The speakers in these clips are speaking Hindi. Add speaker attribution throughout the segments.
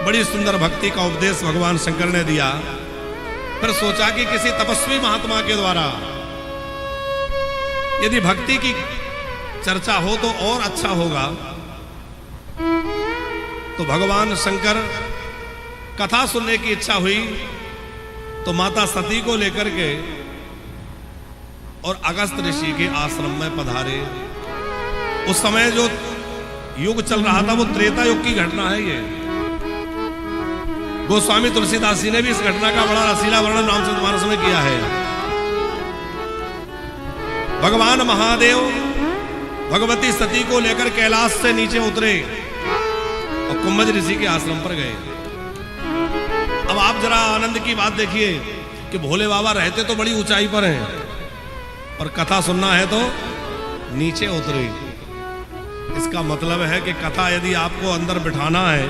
Speaker 1: बड़ी सुंदर भक्ति का उपदेश भगवान शंकर ने दिया। फिर सोचा कि किसी तपस्वी महात्मा के द्वारा यदि भक्ति की चर्चा हो तो और अच्छा होगा। तो भगवान शंकर कथा सुनने की इच्छा हुई तो माता सती को लेकर के और अगस्त ऋषि के आश्रम में पधारे। उस समय जो युग चल रहा था वो त्रेता युग की घटना है। ये गोस्वामी तुलसीदास जी ने भी इस घटना का बड़ा रसीला वर्णन रामचरितमानस में किया है। भगवान महादेव भगवती सती को लेकर कैलाश से नीचे उतरे और कुंभज ऋषि के आश्रम पर गए। अब आप जरा आनंद की बात देखिए कि भोले बाबा रहते तो बड़ी ऊंचाई पर हैं और कथा सुनना है तो नीचे उतरे। इसका मतलब है कि कथा यदि आपको अंदर बिठाना है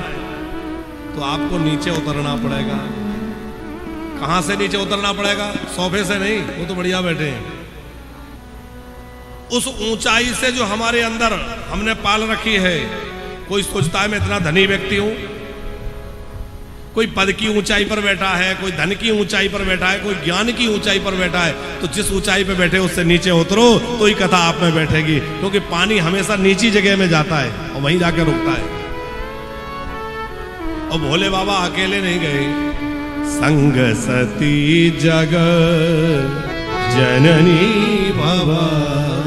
Speaker 1: तो आपको नीचे उतरना पड़ेगा। कहां से नीचे उतरना पड़ेगा? सोफे से नहीं, वो तो बढ़िया बैठे हैं। उस ऊंचाई से जो हमारे अंदर हमने पाल रखी है। कोई सोचता है मैं इतना धनी व्यक्ति हूं, कोई पद की ऊंचाई पर बैठा है, कोई धन की ऊंचाई पर बैठा है, कोई ज्ञान की ऊंचाई पर बैठा है। तो जिस ऊंचाई पर बैठे उससे नीचे उतरो तो ही कथा आप में बैठेगी, क्योंकि पानी हमेशा नीची जगह में जाता है और वहीं जाकर रुकता है। और भोले बाबा अकेले नहीं गए। संग सती जग जननी भवानी,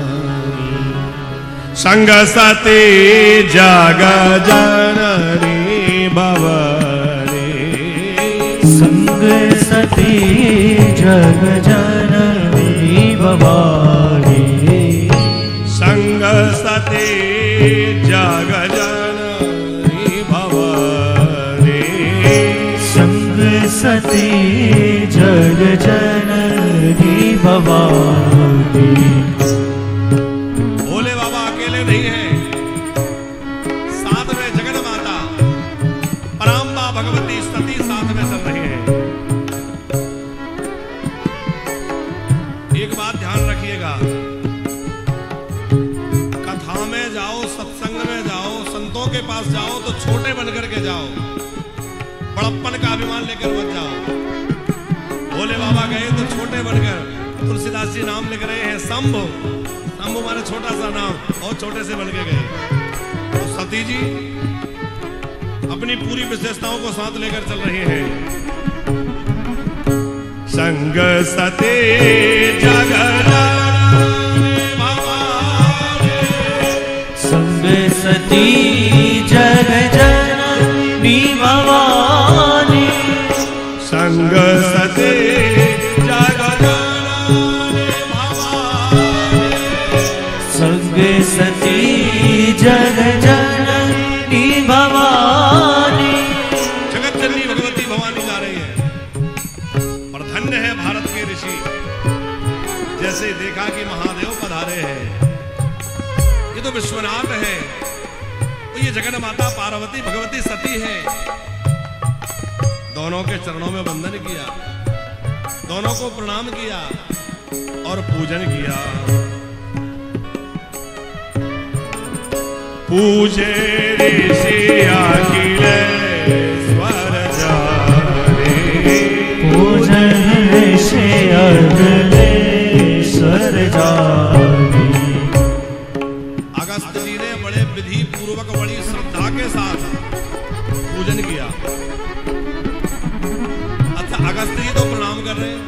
Speaker 1: संग सती जग जननी भवानी,
Speaker 2: संग सती जग जननी भवानी,
Speaker 1: संग सती जग जननी भवानी,
Speaker 2: संग सती जग जननी भवानी।
Speaker 1: भोले बाबा अकेले नहीं हैं, साथ में जगन माता पराम्बा भगवती सती साथ में चल रही है। एक बात ध्यान रखिएगा, कथा में जाओ, सत्संग में जाओ, संतों के पास जाओ तो छोटे बनकर के जाओ, बड़प्पन का अभिमान लेकर मत जाओ। भोले बाबा गए तो छोटे बनकर, तुलसीदास जी नाम लिख रहे हैं शंभु, शंभु मारे छोटा सा नाम, और छोटे से बन के गए। तो सती जी अपनी पूरी विशेषताओं को साथ लेकर चल रही हैं। संग सती जग जननी भवानी,
Speaker 2: संग सती जग जननी भवानी,
Speaker 1: संग सती जग जननी भवानी,
Speaker 2: संग सती जग जननी भवानी।
Speaker 1: जगत जननी भगवती भवानी जा रही है। और धन्य है भारत के ऋषि, जैसे देखा कि महादेव पधारे हैं। ये तो विश्वनाथ है, तो ये जगन माता पार्वती भगवती सती है। दोनों के चरणों में वंदन किया, दोनों को प्रणाम किया और पूजन किया। पूजे ऋषि अखिलेश्वर जाने,
Speaker 2: पूजन ऋषि अखिलेश्वर जाने।
Speaker 1: अगस्त जी ने बड़े विधि पूर्वक बड़ी श्रद्धा के साथ पूजन किया। अच्छा, अगस्त जी तो प्रणाम कर रहे हैं,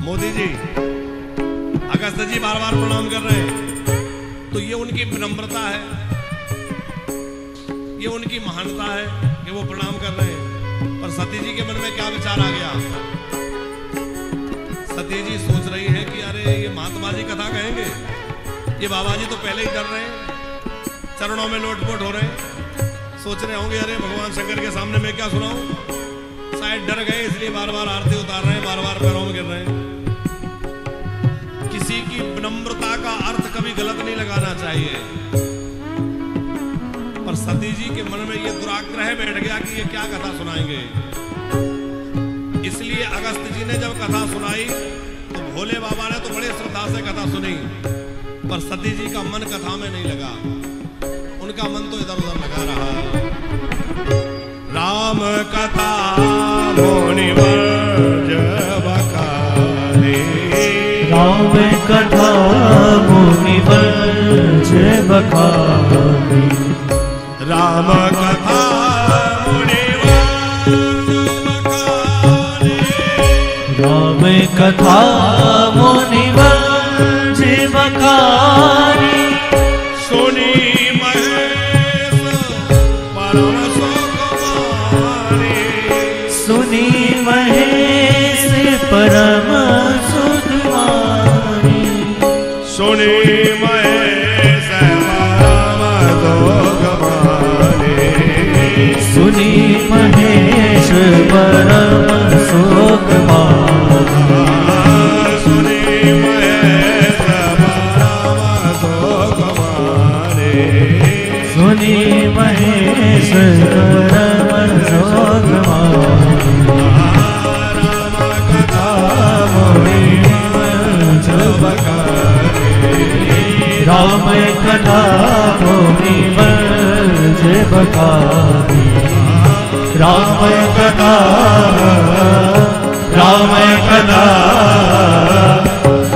Speaker 1: मोदी जी अगस्त जी बार बार प्रणाम कर रहे हैं, तो ये उनकी विनम्रता है, ये उनकी महानता है कि वो प्रणाम कर रहे हैं। पर सती जी के मन में क्या विचार आ गया? सती जी सोच रही है कि अरे ये महात्मा जी कथा कहेंगे, ये बाबा जी तो पहले ही डर रहे हैं, चरणों में लोटपोट हो रहे हैं, सोच रहे होंगे अरे भगवान शंकर के सामने मैं क्या सुनाऊं। शायद डर गए इसलिए बार बार आरती उतार रहे हैं, बार बार पैरों में गिर रहे हैं। किसी की विनम्रता का अर्थ कभी गलत नहीं लगाना चाहिए। पर सती जी के मन में ये दुराग्रह बैठ गया कि ये क्या कथा सुनाएंगे। इसलिए अगस्त जी ने जब कथा सुनाई तो भोले बाबा ने तो बड़े श्रद्धा से कथा सुनी, पर सती जी का मन कथा में नहीं लगा, उनका मन तो इधर उधर लगा रहा। कथा मुनिवर जब बखाने
Speaker 2: राम कथा मुनिवर जब बखाने
Speaker 1: राम कथा मुनिवर बखाने
Speaker 2: राम कथा मुनिवर जब बखाने
Speaker 1: सुनी महेश परम सुखमानी
Speaker 2: सुनी महेश परम सुखमानी
Speaker 1: सुनी महेश परम सुखमानी
Speaker 2: सुनी महेश परम सुखमानी
Speaker 1: सुनी महेश परम सुखमानी
Speaker 2: सुनी महेश परम सुखमानी
Speaker 1: राम कथा मुनिवर जब बखाने
Speaker 2: राम कथा मुनिवर जब बखाने राम कथा राम कथा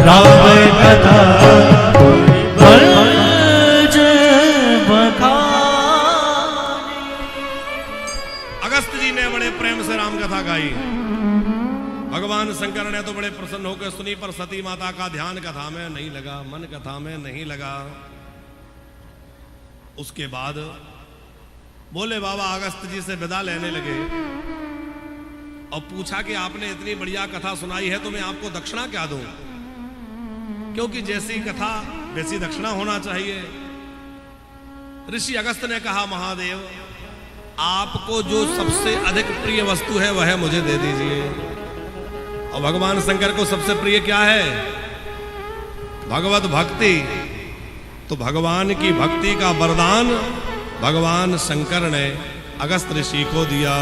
Speaker 2: राम कथा जब बखाने।
Speaker 1: अगस्त जी ने बड़े प्रेम से राम कथा गाई। भगवान शंकर ने तो बड़े प्रसन्न होकर सुनी, पर सती माता का ध्यान कथा में नहीं लगा, मन कथा में नहीं लगा। उसके बाद बोले बाबा अगस्त जी से विदा लेने लगे और पूछा कि आपने इतनी बढ़िया कथा सुनाई है तो मैं आपको दक्षिणा क्या दूं, क्योंकि जैसी कथा वैसी दक्षिणा होना चाहिए। ऋषि अगस्त ने कहा महादेव आपको जो सबसे अधिक प्रिय वस्तु है वह मुझे दे दीजिए। और भगवान शंकर को सबसे प्रिय क्या है? भगवत भक्ति। तो भगवान की भक्ति का वरदान भगवान शंकर ने अगस्त ऋषि को दिया।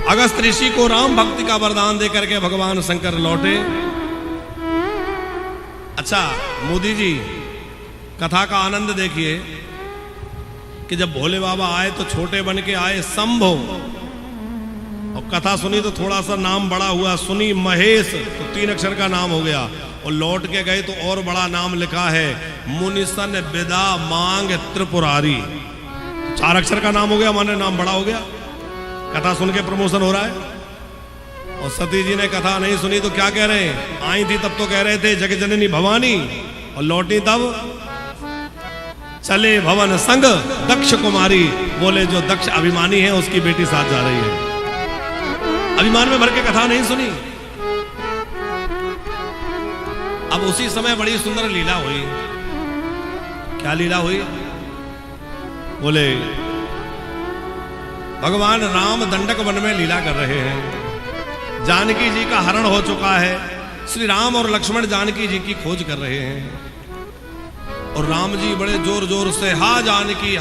Speaker 1: अगस्त ऋषि को राम भक्ति का वरदान देकर के भगवान शंकर लौटे। अच्छा मोदी जी कथा का आनंद देखिए कि जब भोले बाबा आए तो छोटे बन के आए शंभो, और कथा सुनी तो थोड़ा सा नाम बड़ा हुआ, सुनी महेश तो 3 अक्षर का नाम हो गया, और लौट के गए तो और बड़ा नाम लिखा है मुनिसन विदा मांग त्रिपुरारी, 4 अक्षर का नाम हो गया, माने नाम बड़ा हो गया। कथा सुन के प्रमोशन हो रहा है। और सती जी ने कथा नहीं सुनी तो क्या कह रहे हैं? आई थी तब तो कह रहे थे जग जननी भवानी, और लौटी तब चले भवन संग दक्ष कुमारी। बोले जो दक्ष अभिमानी है उसकी बेटी साथ जा रही है। अभिमान में भर के कथा नहीं सुनी। अब उसी समय बड़ी सुंदर लीला हुई। क्या लीला हुई? बोले भगवान राम दंडक वन में लीला कर रहे हैं। जानकी जी का हरण हो चुका है। श्री राम और लक्ष्मण जानकी जी की खोज कर रहे हैं, और राम जी बड़े जोर जोर से हा जानकी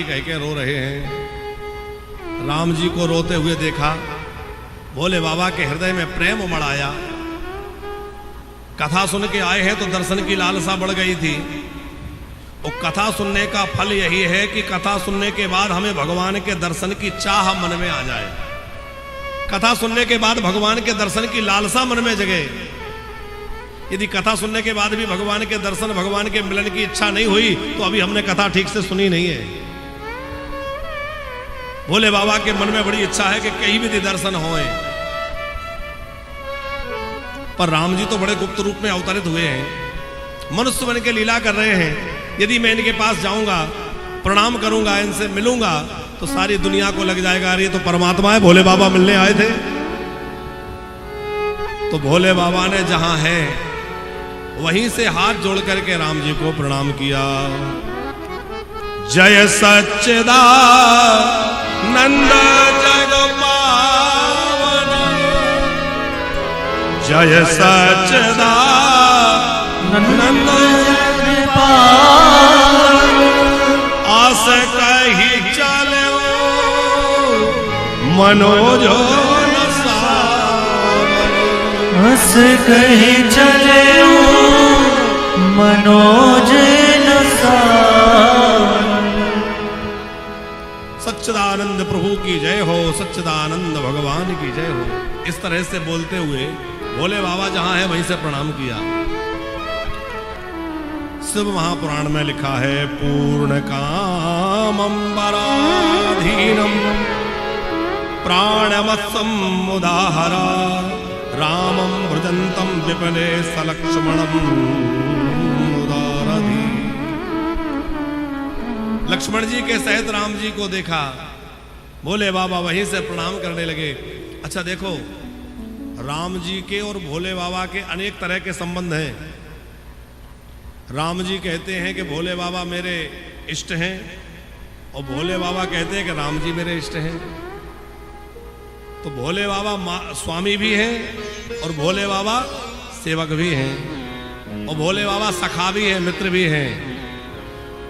Speaker 1: कह के रो रहे हैं। राम जी को रोते हुए देखा, भोले बाबा के हृदय में प्रेम उमड़ आया। कथा सुन के आए हैं तो दर्शन की लालसा बढ़ गई थी। और कथा सुनने का फल यही है कि कथा सुनने के बाद हमें भगवान के दर्शन की चाह मन में आ जाए। कथा सुनने के बाद भगवान के दर्शन की लालसा मन में जगे। यदि कथा सुनने के बाद भी भगवान के दर्शन, भगवान के मिलन की इच्छा नहीं हुई तो अभी हमने कथा ठीक से सुनी नहीं है। भोले बाबा के मन में बड़ी इच्छा है कि कहीं भी दर्शन होए, पर राम जी तो बड़े गुप्त रूप में अवतरित हुए हैं, मनुष्य बन के लीला कर रहे हैं। यदि मैं इनके पास जाऊंगा, प्रणाम करूंगा, इनसे मिलूंगा तो सारी दुनिया को लग जाएगा अरे ये तो परमात्मा है, भोले बाबा मिलने आए थे। तो भोले बाबा ने जहां है वहीं से हाथ जोड़ करके राम जी को प्रणाम किया। जय सच्चिदानंद जग पावन, जय सच्चिदानंद जग पावन, आस कही चले मनोजो
Speaker 2: हंस कहीं चले मनोज
Speaker 1: सच्चिदानंद प्रभु की जय हो, सच्चिदानंद भगवान की जय हो। इस तरह से बोलते हुए भोले बाबा जहां है वहीं से प्रणाम किया। शिव महापुराण में लिखा है पूर्ण कामं पराधीनम प्राणवत्सम उदाहरा रामं भजन्तं विपले सलक्ष्मणं उदारधि। लक्ष्मण जी के सहित राम जी को देखा, भोले बाबा वहीं से प्रणाम करने लगे। अच्छा देखो, राम जी के और भोले बाबा के अनेक तरह के संबंध हैं। राम जी कहते हैं कि भोले बाबा मेरे इष्ट हैं, और भोले बाबा कहते हैं कि राम जी मेरे इष्ट हैं। तो भोले बाबा स्वामी भी हैं और भोले बाबा सेवक भी हैं, और भोले बाबा सखा भी हैं, मित्र भी हैं।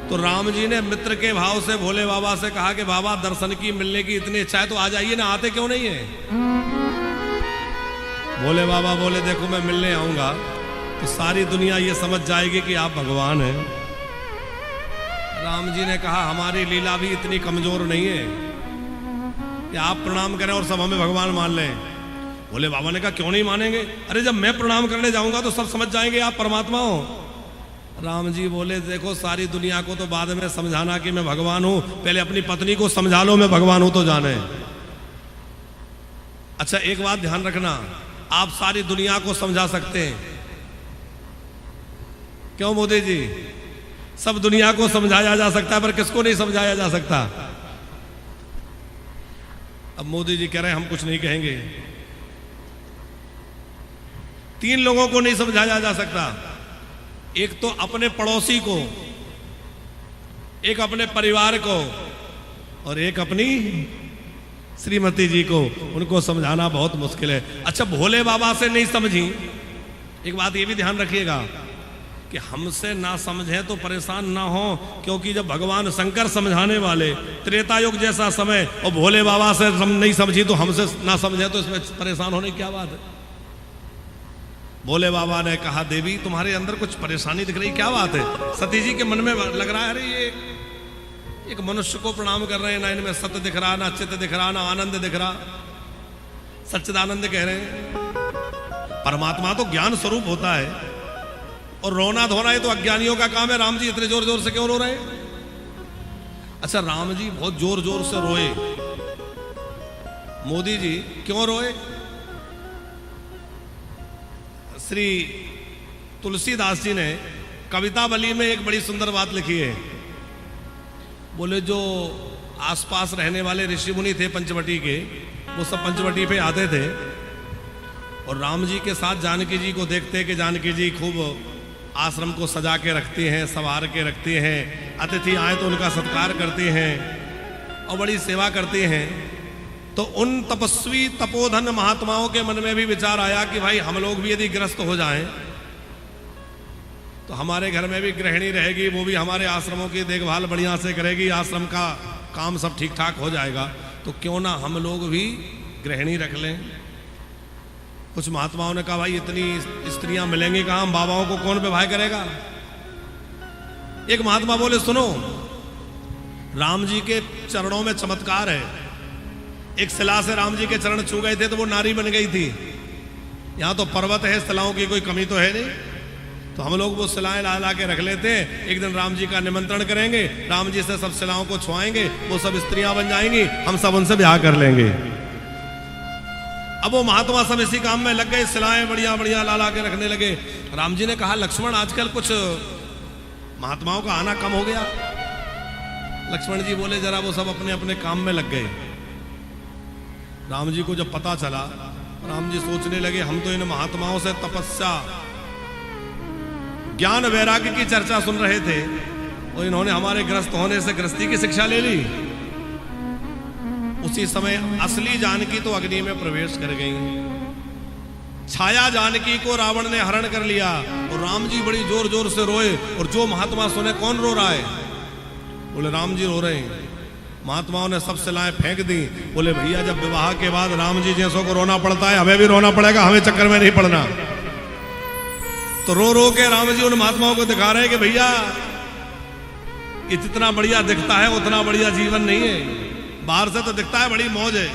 Speaker 1: तो राम जी ने मित्र के भाव से भोले बाबा से कहा कि बाबा दर्शन की मिलने की इतनी इच्छा है तो आ जाइए ना, आते क्यों नहीं है? भोले बाबा बोले देखो मैं मिलने आऊंगा तो सारी दुनिया ये समझ जाएगी कि आप भगवान हैं। राम जी ने कहा हमारी लीला भी इतनी कमजोर नहीं है कि आप प्रणाम करें और सब हमें भगवान मान लें। भोले बाबा ने कहा क्यों नहीं मानेंगे? अरे जब मैं प्रणाम करने जाऊंगा तो सब समझ जाएंगे आप परमात्मा हो। राम जी बोले देखो सारी दुनिया को तो बाद में समझाना कि मैं भगवान हूं, पहले अपनी पत्नी को समझा लो मैं भगवान हूं तो जाने। अच्छा एक बात ध्यान रखना, आप सारी दुनिया को समझा सकते हैं, क्यों मोदी जी? सब दुनिया को समझाया जा सकता है पर किसको नहीं समझाया जा सकता? अब मोदी जी कह रहे हैं हम कुछ नहीं कहेंगे। 3 लोगों को नहीं समझाया जा सकता, एक तो अपने पड़ोसी को, एक अपने परिवार को, और एक अपनी श्रीमती जी को। उनको समझाना बहुत मुश्किल है। अच्छा भोले बाबा से नहीं समझी, एक बात ये भी ध्यान रखिएगा कि हमसे ना समझे तो परेशान ना हो, क्योंकि जब भगवान शंकर समझाने वाले त्रेता युग जैसा समय और भोले बाबा से नहीं समझी तो हमसे ना समझे तो इसमें परेशान होने की क्या बात है? भोले बाबा ने कहा देवी तुम्हारे अंदर कुछ परेशानी दिख रही, क्या बात है? सती जी के मन में लग रहा है अरे ये एक मनुष्य को प्रणाम कर रहे हैं, ना इनमें सत्य दिख रहा, ना चित्त दिख रहा, ना आनंद दिख रहा। सच्चिदानंद कह रहे हैं परमात्मा तो ज्ञान स्वरूप होता है और रोना धोना ये तो अज्ञानियों का काम है। राम जी इतने जोर जोर से क्यों रो रहे हैं? अच्छा राम जी बहुत जोर जोर से रोए, मोदी जी क्यों रोए? श्री तुलसीदास जी ने कवितावली में एक बड़ी सुंदर बात लिखी है। बोले जो आसपास रहने वाले ऋषि मुनि थे पंचवटी के, वो सब पंचवटी पे आते थे और राम जी के साथ जानकी जी को देखते कि जानकी जी खूब आश्रम को सजा के रखती हैं, संवार के रखती हैं, अतिथि आए तो उनका सत्कार करती हैं और बड़ी सेवा करती हैं। तो उन तपस्वी तपोधन महात्माओं के मन में भी विचार आया कि भाई हम लोग भी यदि ग्रस्त हो जाएं तो हमारे घर में भी गृहिणी रहेगी, वो भी हमारे आश्रमों की देखभाल बढ़िया से करेगी, आश्रम का काम सब ठीक ठाक हो जाएगा, तो क्यों ना हम लोग भी गृहिणी रख लें। कुछ महात्माओं ने कहा भाई इतनी स्त्रियां मिलेंगी कहाँ, हम बाबाओं को कौन विवाह करेगा? एक महात्मा बोले सुनो, राम जी के चरणों में चमत्कार है। एक शिला से राम जी के चरण छू गए थे तो वो नारी बन गई थी। यहाँ तो पर्वत है, शिलाओं की कोई कमी तो है नहीं, तो हम लोग वो शिलाएं ला ला के रख लेते हैं। एक दिन राम जी का निमंत्रण करेंगे, राम जी से सब शिलाओं को छुआएंगे, वो सब स्त्रियां बन जाएंगी, हम सब उनसे ब्याह कर लेंगे। अब वो महात्मा सब इसी काम में लग गए, शिलाएं बढ़िया बढ़िया ला ला के रखने लगे। राम जी ने कहा लक्ष्मण आजकल कुछ महात्माओं का आना कम हो गया। लक्ष्मण जी बोले जरा वो सब अपने अपने काम में लग गए। राम जी को जब पता चला, राम जी सोचने लगे हम तो इन महात्माओं से तपस्या ज्ञान वैराग्य की चर्चा सुन रहे थे और इन्होंने हमारे ग्रस्त होने से गृहस्थी की शिक्षा ले ली। उसी समय असली जानकी तो अग्नि में प्रवेश कर गई। छाया जानकी को रावण ने हरण कर लिया और राम जी बड़ी जोर जोर से रोए। और जो महात्मा सुने कौन रो रहा है? बोले राम जी रो रहे हैं। महात्माओं ने सब शिलाएं फेंक दी। बोले भैया जब विवाह के बाद राम जी जैसों को रोना पड़ता है, हमें भी रोना पड़ेगा, हमें चक्कर में नहीं पड़ना। तो रो रो के राम जी उन महात्माओं को दिखा रहे हैं कि भैया ये जितना बढ़िया दिखता है उतना बढ़िया जीवन नहीं है। बाहर से तो दिखता है बड़ी मौज है,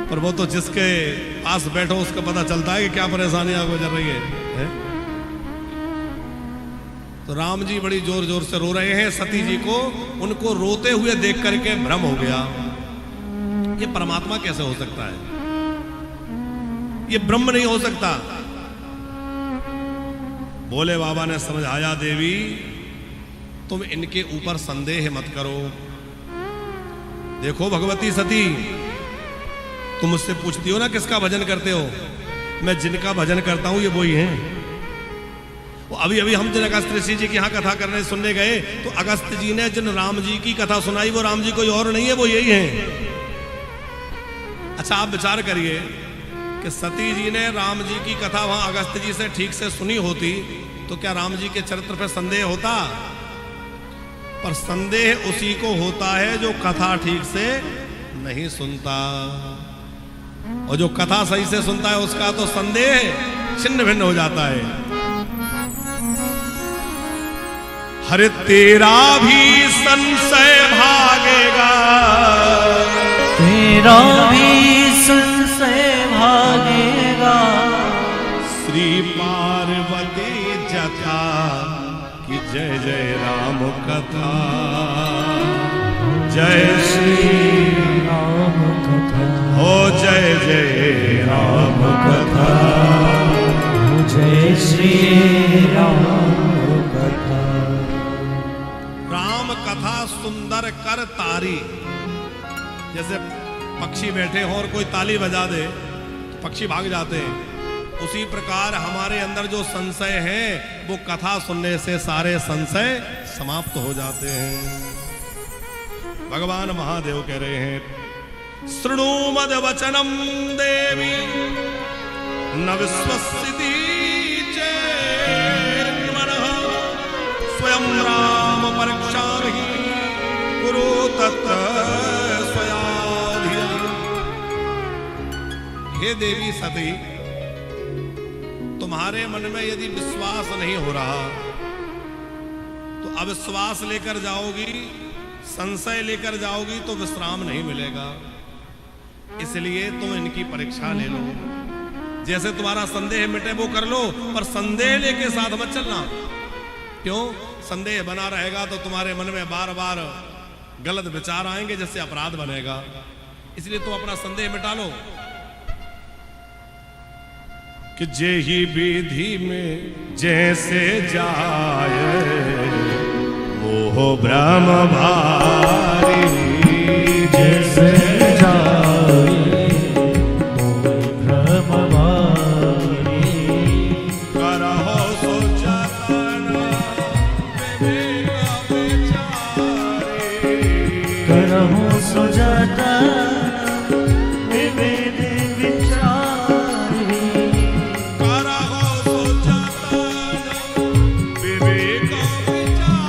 Speaker 1: पर वो तो जिसके पास बैठो उसको पता चलता है कि क्या परेशानियां गुजर रही है? तो राम जी बड़ी जोर जोर से रो रहे हैं। सती जी को उनको रोते हुए देख करके भ्रम हो गया, ये परमात्मा कैसे हो सकता है, ये ब्रह्म नहीं हो सकता। बोले बाबा ने समझाया, देवी तुम इनके ऊपर संदेह मत करो। देखो भगवती सती, तुम मुझसे पूछती हो ना किसका भजन करते हो, मैं जिनका भजन करता हूं ये वही हैं। वो अभी अभी हम जिन अगस्त ऋषि जी की यहाँ कथा करने सुनने गए तो अगस्त जी ने जिन राम जी की कथा सुनाई वो राम जी कोई और नहीं है, वो यही हैं। अच्छा आप विचार करिए कि सती जी ने राम जी की कथा वहां अगस्त जी से ठीक से सुनी होती तो क्या राम जी के चरित्र पर संदेह होता? पर संदेह उसी को होता है जो कथा ठीक से नहीं सुनता, और जो कथा सही से सुनता है उसका तो संदेह छिन्न भिन्न हो जाता है। हरे तेरा भी संशय भागेगा,
Speaker 2: तेरा भी संशय भागेगा,
Speaker 1: श्री पार्वती जथा की जय जय राम कथा, जय श्री
Speaker 2: राम कथा,
Speaker 1: हो जय जय राम कथा,
Speaker 2: हो जय श्री राम कथा।
Speaker 1: राम कथा सुंदर कर तारी, जैसे पक्षी बैठे हो और कोई ताली बजा दे तो पक्षी भाग जाते हैं, उसी प्रकार हमारे अंदर जो संशय है वो कथा सुनने से सारे संशय समाप्त हो जाते हैं। भगवान महादेव कह रहे हैं, शृणु मद वचनम देवी न विश्वसिति चेन्मनः, स्वयं राम परीक्षामि कुरु तत्र स्वयाधिया। हे देवी सती, तुम्हारे मन में यदि विश्वास नहीं हो रहा तो अविश्वास लेकर जाओगी, संशय लेकर जाओगी तो विश्राम नहीं मिलेगा। इसलिए तुम इनकी परीक्षा ले लो, जैसे तुम्हारा संदेह मिटे वो कर लो, पर संदेह लेके साथ मत चलना। क्यों? संदेह बना रहेगा तो तुम्हारे मन में बार बार गलत विचार आएंगे, जिससे अपराध बनेगा। इसलिए तुम अपना संदेह मिटा लो कि जे ही विधि में जैसे जाए मोह भ्रम भारी,
Speaker 2: जैसे जाए मोह भ्रम भारी,
Speaker 1: करहो सो जतन विवेक विचारी,
Speaker 2: करहु सो जतन विवेक विचारी,
Speaker 1: करहो सो जतन विवेक विचारी,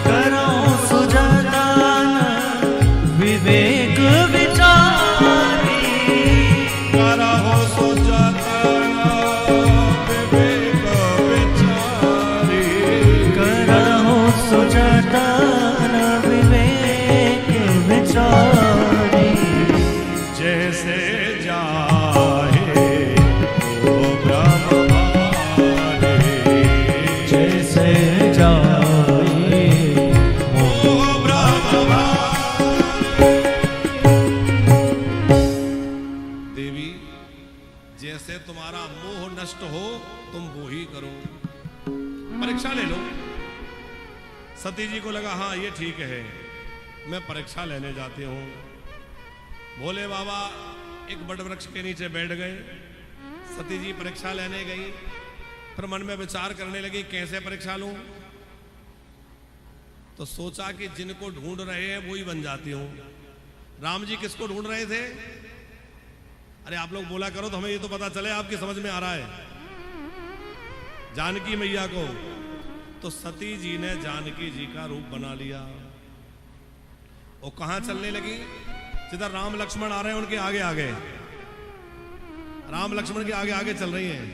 Speaker 2: करहु सो जतन विवेक विचारी,
Speaker 1: करहो सो जतन विवेक विचारी,
Speaker 2: करहु सो जतन विवेक विचारी,
Speaker 1: जैसे जाहे वो ब्रह्म भारे,
Speaker 2: जैसे जाए
Speaker 1: वो ब्रह्म भारे। देवी, जैसे तुम्हारा मोह नष्ट हो तुम वो ही करो, परीक्षा ले लो। सती जी को लगा हाँ ये ठीक है, मैं परीक्षा लेने जाती हूँ। भोले बाबा एक बड़ वृक्ष के नीचे बैठ गए, सती जी परीक्षा लेने गई, फिर मन में विचार करने लगी कैसे परीक्षा लूं। तो सोचा कि जिनको ढूंढ रहे हैं वो ही बन जाती हूं। राम जी किसको ढूंढ रहे थे? अरे आप लोग बोला करो तो हमें ये तो पता चले, आपकी समझ में आ रहा है। जानकी मैया को। तो सती जी ने जानकी जी का रूप बना लिया। वो कहां चलने लगी? जिधर राम लक्ष्मण आ रहे हैं उनके आगे आगे, राम लक्ष्मण के आगे आगे चल रही हैं।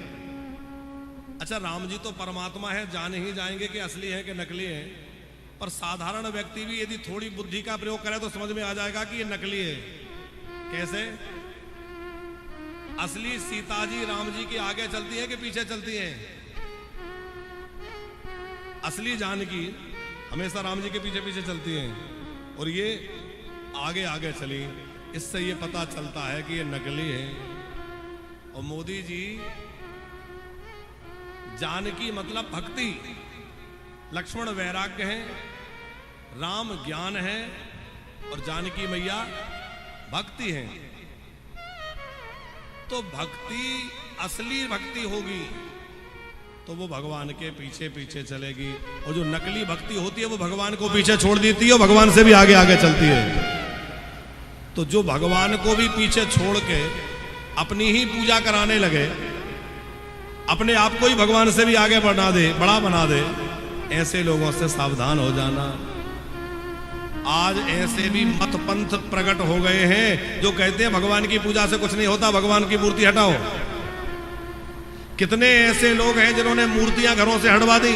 Speaker 1: अच्छा, राम जी तो परमात्मा है, जान ही जाएंगे कि असली है कि नकली है। पर साधारण व्यक्ति भी यदि थोड़ी बुद्धि का प्रयोग करे तो समझ में आ जाएगा कि ये नकली है। कैसे? असली सीता जी राम जी के आगे चलती है कि पीछे चलती है? असली जानकी हमेशा राम जी के पीछे पीछे चलती हैं और ये आगे आगे चली। इससे ये पता चलता है कि ये नकली है। और मोदी जी, जानकी मतलब भक्ति, लक्ष्मण वैराग्य है, राम ज्ञान है और जानकी मैया भक्ति है। तो भक्ति असली भक्ति होगी तो वो भगवान के पीछे पीछे चलेगी, और जो नकली भक्ति होती है वो भगवान को पीछे छोड़ देती है और भगवान से भी आगे आगे चलती है। तो जो भगवान को भी पीछे छोड़ के अपनी ही पूजा कराने लगे, अपने आप को ही भगवान से भी आगे बढ़ा दे, बड़ा बना दे, ऐसे लोगों से सावधान हो जाना। आज ऐसे भी मत पंथ प्रकट हो गए हैं जो कहते हैं भगवान की पूजा से कुछ नहीं होता, भगवान की मूर्ति हटाओ। कितने ऐसे लोग हैं जिन्होंने मूर्तियां घरों से हटवा दी।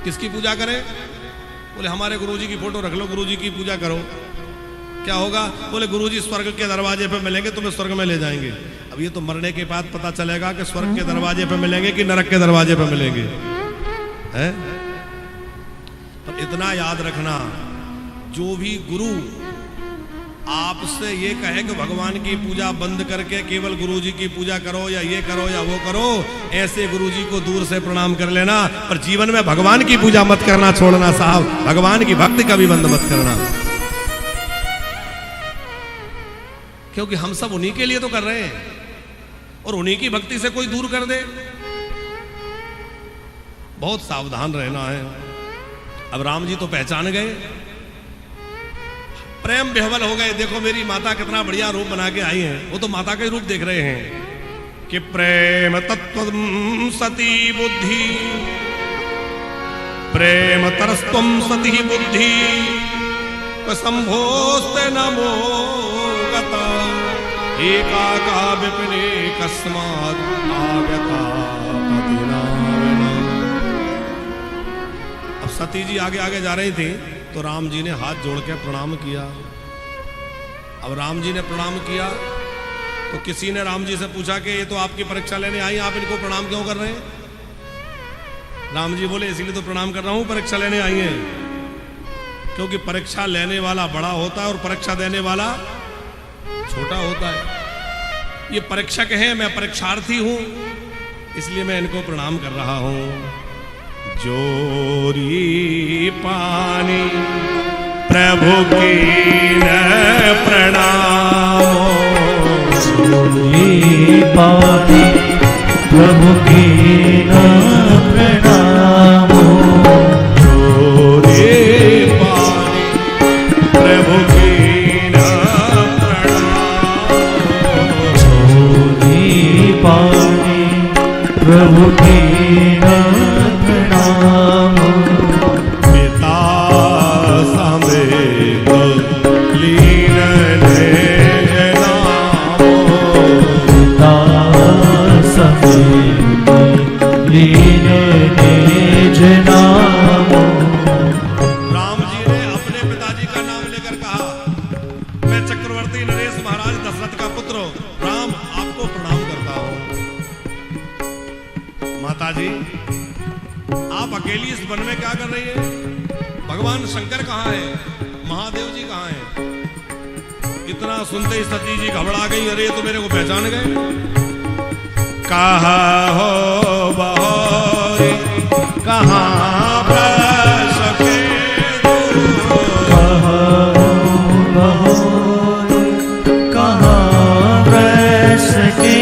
Speaker 1: किसकी पूजा करें? बोले हमारे गुरुजी की फोटो रख लो, गुरुजी की पूजा करो। क्या होगा? बोले गुरुजी स्वर्ग के दरवाजे पे मिलेंगे, तुम्हें स्वर्ग में ले जाएंगे। अब ये तो मरने के बाद पता चलेगा कि स्वर्ग के दरवाजे पे मिलेंगे कि नरक के दरवाजे पे मिलेंगे, है? पर इतना याद रखना, जो भी गुरु आपसे ये कहे कि भगवान की पूजा बंद करके केवल गुरुजी की पूजा करो या ये करो या वो करो, ऐसे गुरुजी को दूर से प्रणाम कर लेना, पर जीवन में भगवान की पूजा मत करना छोड़ना साहब। भगवान की भक्ति कभी बंद मत करना, क्योंकि हम सब उन्हीं के लिए तो कर रहे हैं, और उन्हीं की भक्ति से कोई दूर कर दे, बहुत सावधान रहना है। अब राम जी तो पहचान गए, प्रेम विह्वल हो गए। देखो मेरी माता कितना बढ़िया रूप बना के आई है, वो तो माता का ही रूप देख रहे हैं कि प्रेम तत्व सती बुद्धि, प्रेम तरस्त्वं सती बुद्धि, संभोस्ते नमो गता, एकाका विपिने कस्मात् आगता पतिनाविना। अब सती जी आगे आगे जा रही थी तो राम जी ने हाथ जोड़ के प्रणाम किया। अब राम जी ने प्रणाम किया तो किसी ने राम जी से पूछा कि ये तो आपकी परीक्षा लेने आई, आप इनको प्रणाम क्यों कर रहे हैं? राम जी बोले इसीलिए तो प्रणाम कर रहा हूं, परीक्षा लेने आई हैं। क्योंकि परीक्षा लेने वाला बड़ा होता है और परीक्षा देने वाला छोटा होता है। ये परीक्षक हैं, मैं परीक्षार्थी हूं, इसलिए मैं इनको प्रणाम कर रहा हूं। जोरी पानी प्रभु की न प्रणाम,
Speaker 2: जोरी पानी प्रभु की न प्रणाम,
Speaker 1: जोरी पानी प्रभु की न प्रणाम,
Speaker 2: जोरी पानी प्रभु की न प्रणाम,
Speaker 1: पिता समेत लीन निज नाम,
Speaker 2: पिता समेत लीन निज नाम।
Speaker 1: राम जी ने अपने पिताजी का नाम लेकर कहा, मैं चक्रवर्ती नरेश महाराज दशरथ का पुत्र राम आपको प्रणाम करता हूं। माता जी आप अकेली इस वन में क्या कर रही है? भगवान शंकर कहाँ है? महादेव जी कहाँ है? इतना सुनते ही सती जी घबरा गई, अरे तो मेरे को पहचान गए। कहा हो बहोरी कहाँ ब्रज के
Speaker 2: कहाँ ब्रज के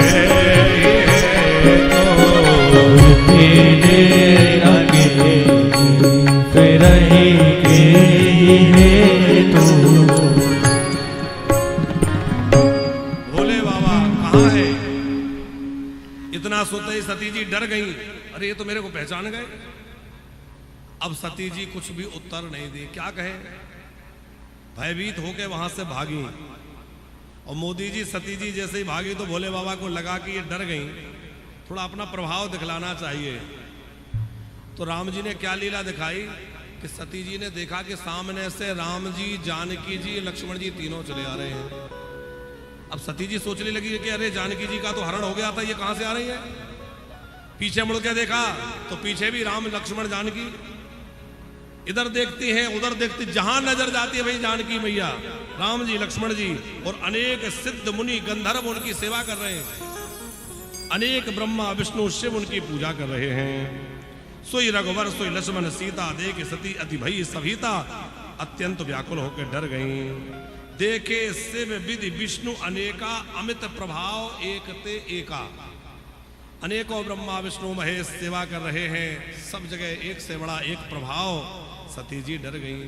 Speaker 1: के इतना सोते ही सती जी डर गई, अरे ये तो मेरे को पहचान गए। अब सती जी कुछ भी उत्तर नहीं दी, क्या कहे, भयभीत होकर वहां से भागी। और मोदी जी सती जी जैसे ही भागी तो भोले बाबा को लगा कि ये डर गई, थोड़ा अपना प्रभाव दिखलाना चाहिए। तो राम जी ने क्या लीला दिखाई कि सती जी ने देखा कि सामने से राम जी, जानकी जी, लक्ष्मण जी तीनों चले आ रहे हैं। अब सती जी सोचने लगी कि अरे जानकी जी का तो हरण हो गया था, ये कहां से आ रही है। पीछे मुड़ के देखा तो पीछे भी राम, लक्ष्मण, जानकी। इधर देखती हैं, उधर देखती, जहां नजर जाती है भाई जानकी मैया, राम जी, लक्ष्मण जी, और अनेक सिद्ध मुनि गंधर्व उनकी सेवा कर रहे हैं। अनेक ब्रह्मा विष्णु शिव उनकी पूजा कर रहे हैं। सोई रघुवर सोई लक्ष्मण सीता, देख सती अति भई सभीता, अत्यंत व्याकुल होकर डर गई। देखे शिव विधि विष्णु अनेका, अमित प्रभाव एक ते एका। अनेकों ब्रह्मा विष्णु महेश सेवा कर रहे हैं, सब जगह एक से बड़ा एक प्रभाव। सती जी डर गई,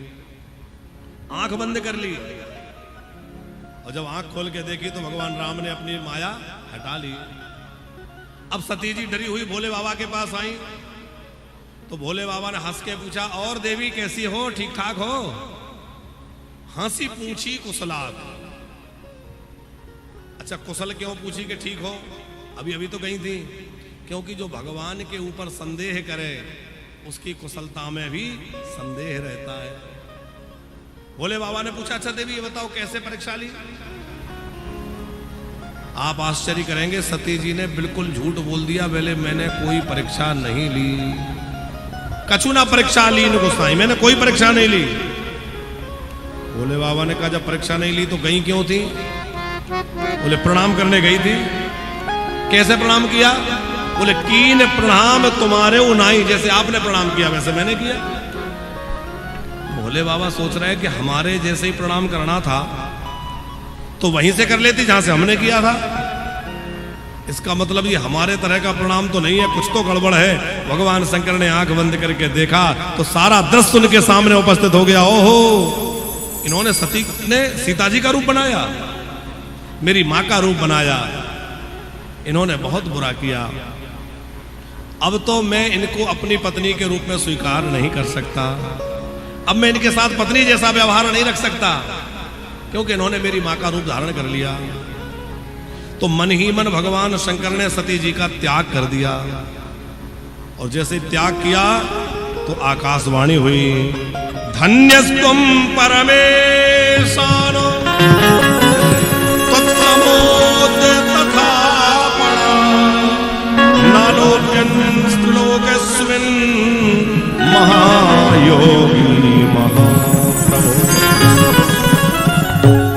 Speaker 1: आंख बंद कर ली, और जब आंख खोल के देखी तो भगवान राम ने अपनी माया हटा ली। अब सती जी डरी हुई भोले बाबा के पास आई तो भोले बाबा ने हंस के पूछा, और देवी कैसी हो, ठीक ठाक हो। हंसी पूछी कुशलात। अच्छा, कुशल क्यों पूछी कि ठीक हो, अभी अभी तो गई थी। क्योंकि जो भगवान के ऊपर संदेह करे उसकी कुशलता में भी संदेह रहता है। भोले बाबा ने पूछा, अच्छा देवी ये बताओ कैसे परीक्षा ली। आप आश्चर्य करेंगे, सती जी ने बिल्कुल झूठ बोल दिया, बोले मैंने कोई परीक्षा नहीं ली, कछु ना परीक्षा ली न गोसाई, मैंने कोई परीक्षा नहीं ली। भोले बाबा ने कहा, जब परीक्षा नहीं ली तो गई क्यों थी। बोले प्रणाम करने गई थी। कैसे प्रणाम किया। बोले कीन प्रणाम तुम्हारे उनाई, जैसे आपने प्रणाम किया वैसे मैंने किया। भोले बाबा सोच रहे हैं कि हमारे जैसे ही प्रणाम करना था तो वहीं से कर लेती जहां से हमने किया था। इसका मतलब ये हमारे तरह का प्रणाम तो नहीं है, कुछ तो गड़बड़ है। भगवान शंकर ने आंख बंद करके देखा तो सारा दृश्य उनके सामने उपस्थित हो गया। ओहो, इन्होंने सती ने सीता जी का रूप बनाया, मेरी मां का रूप बनाया, इन्होंने बहुत बुरा किया। अब तो मैं इनको अपनी पत्नी के रूप में स्वीकार नहीं कर सकता, अब मैं इनके साथ पत्नी जैसा व्यवहार नहीं रख सकता, क्योंकि इन्होंने मेरी मां का रूप धारण कर लिया। तो मन ही मन भगवान शंकर ने सती जी का त्याग कर दिया, और जैसे त्याग किया तो आकाशवाणी हुई, धन्यस्त्वं परमेशानो तत्समोद तथा परा, नालोक्यं स्त्रीलोकस्मिन् महायोगी महाप्रभो।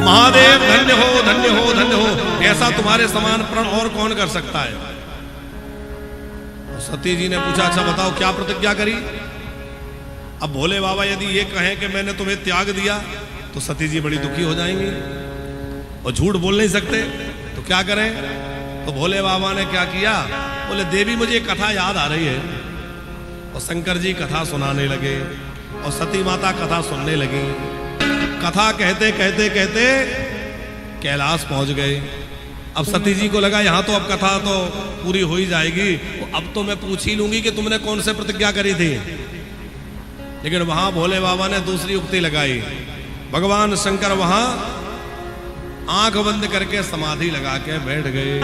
Speaker 1: महादेव धन्य हो, धन्य हो, धन्य हो, ऐसा तुम्हारे समान प्रण और कौन कर सकता है। सती जी ने पूछा, अच्छा बताओ क्या प्रतिज्ञा करी। अब भोले बाबा यदि ये कहें कि मैंने तुम्हें त्याग दिया तो सती जी बड़ी दुखी हो जाएंगी, और झूठ बोल नहीं सकते, तो क्या करें। तो भोले बाबा ने क्या किया, बोले देवी मुझे कथा याद आ रही है। और शंकर जी कथा सुनाने लगे, और सती माता कथा सुनने लगी। कथा कहते कहते कहते कैलाश पहुंच गए। अब सती जी को लगा यहाँ तो अब कथा तो पूरी हो ही जाएगी, तो अब तो मैं पूछ ही लूंगी कि तुमने कौन से प्रतिज्ञा करी थी। लेकिन वहां भोले बाबा ने दूसरी उक्ति लगाई। भगवान शंकर वहां आंख बंद करके समाधि लगा के बैठ गए।